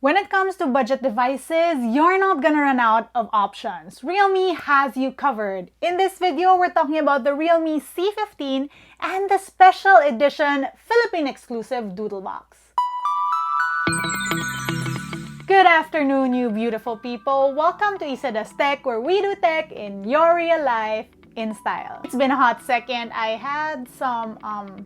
When it comes to budget devices, you're not gonna run out of options. Realme has you covered. In this video, we're talking about the Realme C15 and the special edition Philippine exclusive Doodle box. Good afternoon, you beautiful people. Welcome to LAZADA's Tech, where we do tech in your real life in style. It's been a hot second. I had some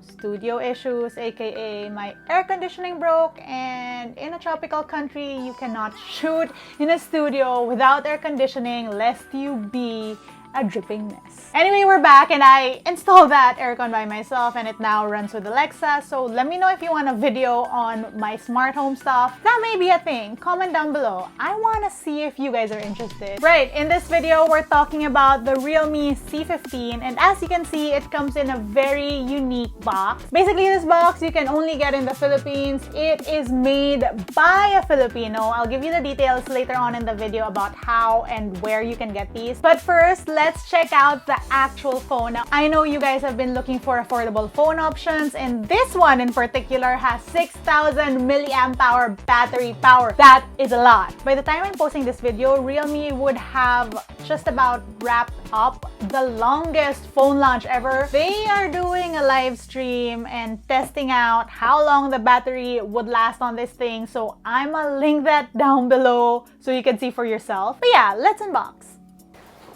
studio issues, aka my air conditioning broke, and in a tropical country you cannot shoot in a studio without air conditioning lest you be a dripping mess. Anyway, we're back and I installed that aircon by myself and it now runs with Alexa. So let me know if you want a video on my smart home stuff. That may be a thing. Comment down below. I want to see if you guys are interested. Right, in this video, we're talking about the Realme C15, and as you can see, it comes in a very unique box. Basically, this box you can only get in the Philippines. It is made by a Filipino. I'll give you the details later on in the video about how and where you can get these. But first, let's check out the actual phone. Now, I know you guys have been looking for affordable phone options, and this one in particular has 6,000 milliamp hour battery power. That is a lot. By the time I'm posting this video, Realme would have just about wrapped up the longest phone launch ever. They are doing a live stream and testing out how long the battery would last on this thing, so I'ma link that down below so you can see for yourself. But yeah, let's unbox.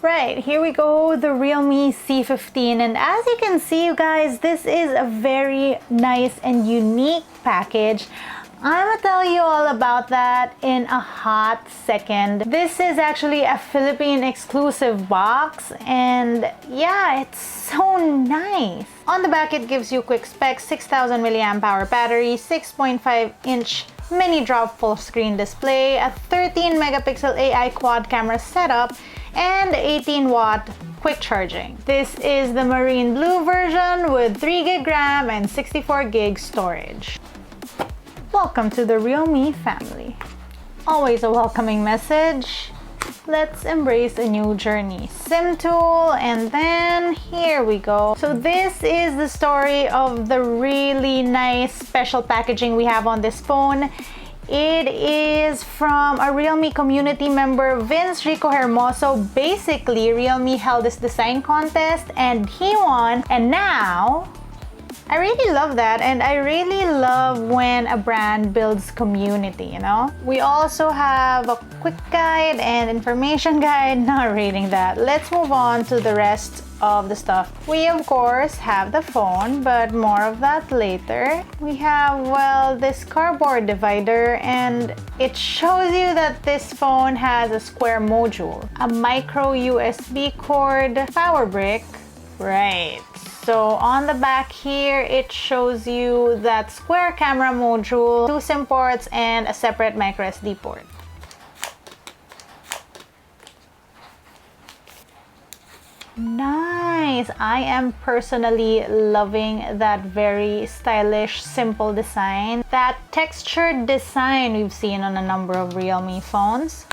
Right, here we go, the Realme C15, and as you can see, you guys, this is a very nice and unique package. I'm gonna tell you all about that in a hot second. This is actually a Philippine exclusive box, and yeah, it's so nice. On the back, it gives you quick specs: 6,000 milliamp hour battery, 6.5-inch mini drop full screen display, a 13 megapixel AI quad camera setup, and 18-watt quick charging. This is the marine blue version with 3 gig RAM and 64 gig storage. Welcome to the Realme family. Always a welcoming message. Let's embrace a new journey. SIM tool, and then here we go. So this is the story of the really nice special packaging we have on this phone. It is from a Realme community member, Vince Rico Hermoso. Basically, Realme held this design contest and he won, and now I really love that, and I really love when a brand builds community, you know? We also have a quick guide and information guide. Not reading that. Let's move on to the rest of the stuff. We of course have the phone, but more of that later. We have, well, this cardboard divider, and it shows you that this phone has a square module, a micro USB cord, power brick. Right. So on the back here, it shows you that square camera module, 2 SIM ports, and a separate micro SD port. Nice! I am personally loving that very stylish, simple design. That textured design we've seen on a number of Realme phones.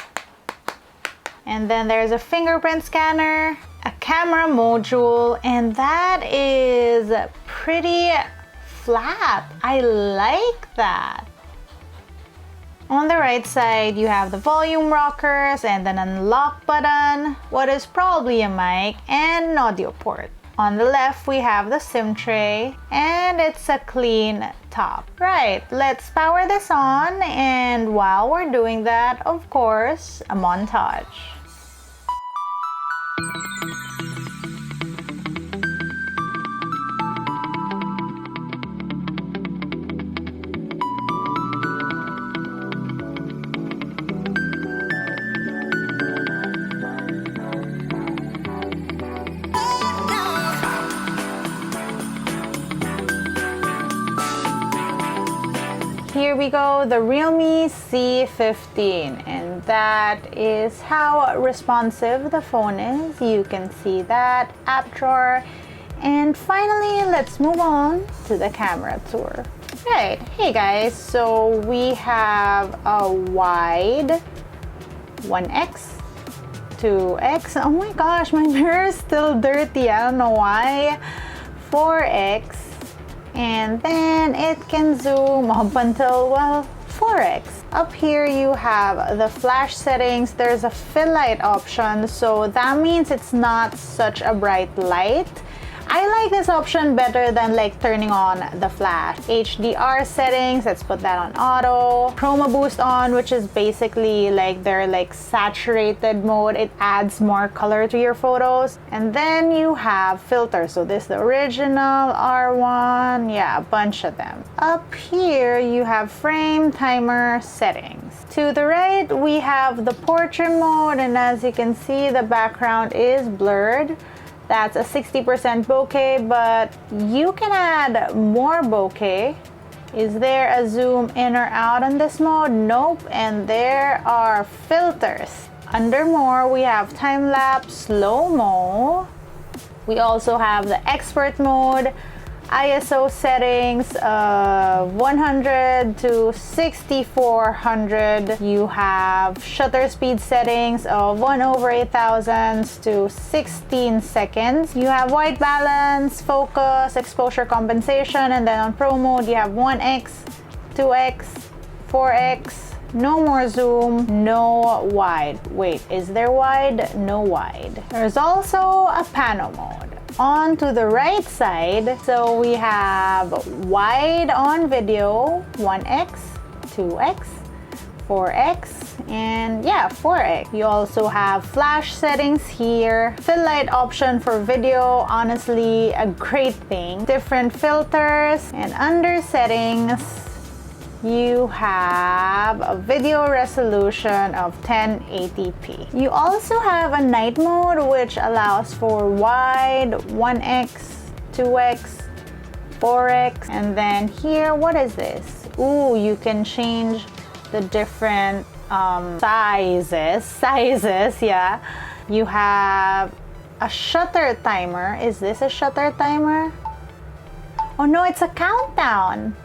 And then there's a fingerprint scanner, a camera module, and that is pretty flat. I like that. On the right side, you have the volume rockers and an unlock button, what is probably a mic, and an audio port. On the left, we have the SIM tray, and it's a clean top. Right, let's power this on, and while we're doing that, of course, a montage. Here we go, the Realme C15, and that is how responsive the phone is. You can see that app drawer. And finally, let's move on to the camera tour. Right, hey guys, so we have a wide 1x, 2x. Oh my gosh, my mirror is still dirty. I don't know why. 4x, and then it can zoom up until, well, 4x. Up here you have the flash settings. There's a fill light option, so that means it's not such a bright light. I like this option better than like turning on the flash. HDR settings, let's put that on auto. Chroma boost on, which is basically like their like saturated mode. It adds more color to your photos. And then you have filters. So this is the original R1. Yeah, a bunch of them. Up here you have frame timer settings. To the right we have the portrait mode, and as you can see the background is blurred. That's a 60% bokeh, but you can add more bokeh. Is there a zoom in or out on this mode? Nope. And there are filters. Under more, we have time-lapse, slow-mo. We also have the expert mode, ISO settings, 100 to 6400. You have shutter speed settings of 1/8000 to 16 seconds. You have white balance, focus, exposure compensation, and then on pro mode you have 1x, 2x, 4x. No more zoom, no wide. Wait, is there wide? No wide. There's also a panel mode. On to the right side, so we have wide on video, 1x, 2x, 4x, and yeah, 4x. You also have flash settings here, fill light option for video, honestly a great thing, different filters, and under settings you have a video resolution of 1080p. You also have a night mode, which allows for wide, 1x, 2x, 4x, and then here, what is this? Ooh, you can change the different sizes, yeah. You have a shutter timer. Is this a shutter timer? Oh no, it's a countdown.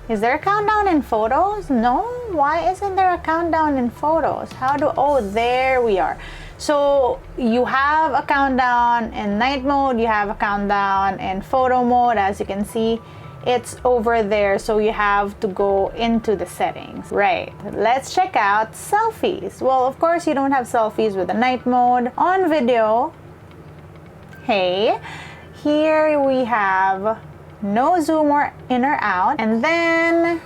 Is there a countdown in photos? No? Why isn't there a countdown in photos? Oh, there we are. So you have a countdown in night mode, you have a countdown in photo mode. As you can see, it's over there, so you have to go into the settings. Right, let's check out selfies. Well, of course you don't have selfies with the night mode. On video, hey, here we have no zoom or in or out, and then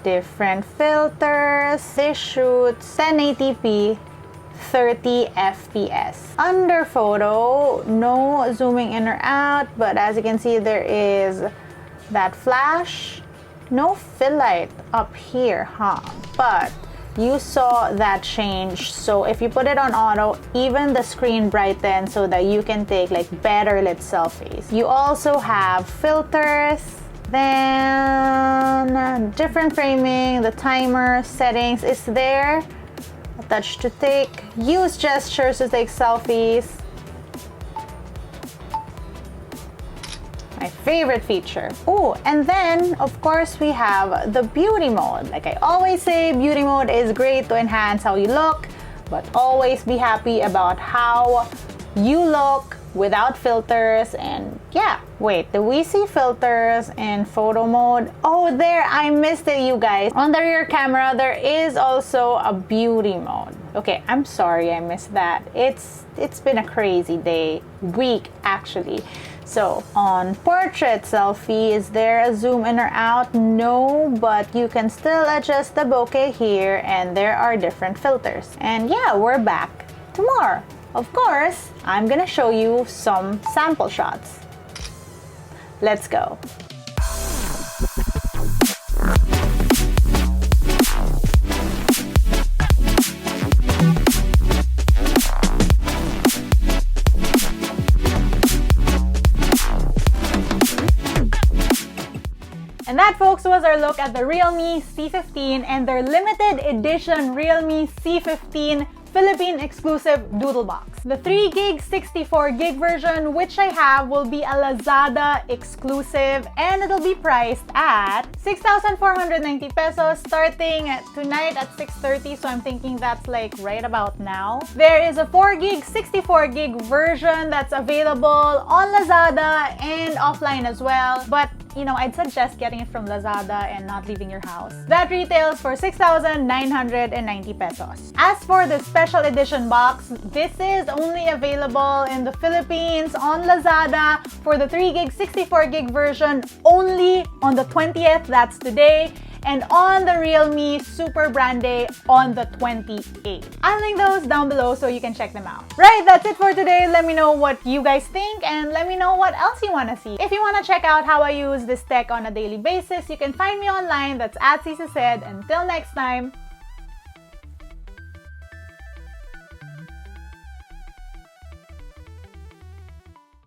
different filters. This shoots 1080p, 30 fps. Under photo, no zooming in or out, but as you can see there is that flash. No fill light up here, but you saw that change. So if you put it on auto, even the screen brightens so that you can take like better lit selfies. You also have filters, then different framing, the timer settings is there, a touch to take, use gestures to take selfies. My favorite feature. Oh, and then of course we have the beauty mode. Like I always say, beauty mode is great to enhance how you look, but always be happy about how you look without filters. And yeah, wait, do we see filters in photo mode? Oh, there, I missed it, you guys. On the rear camera, there is also a beauty mode. Okay, I'm sorry I missed that. It's been a crazy week actually. So on portrait selfie, is there a zoom in or out? No, but you can still adjust the bokeh here, and there are different filters. And yeah, we're back to more. Of course, I'm gonna show you some sample shots. Let's go. And that, folks, was our look at the Realme C15 and their limited edition Realme C15 Philippine exclusive Doodle box. The 3GB 64GB version, which I have, will be a Lazada exclusive, and it'll be priced at 6,490 pesos starting tonight at 6:30, so I'm thinking that's like right about now. There is a 4GB 64GB version that's available on Lazada and offline as well, but you know, I'd suggest getting it from Lazada and not leaving your house. That retails for 6,990 pesos. As for the special edition box, this is only available in the Philippines on Lazada for the 3GB 64GB version only on the 20th, that's today, and on the Realme Super Brand Day on the 28th. I'll link those down below so you can check them out. Right, that's it for today. Let me know what you guys think and let me know what else you want to see. If you want to check out how I use this tech on a daily basis, you can find me online. That's at c15. Until next time,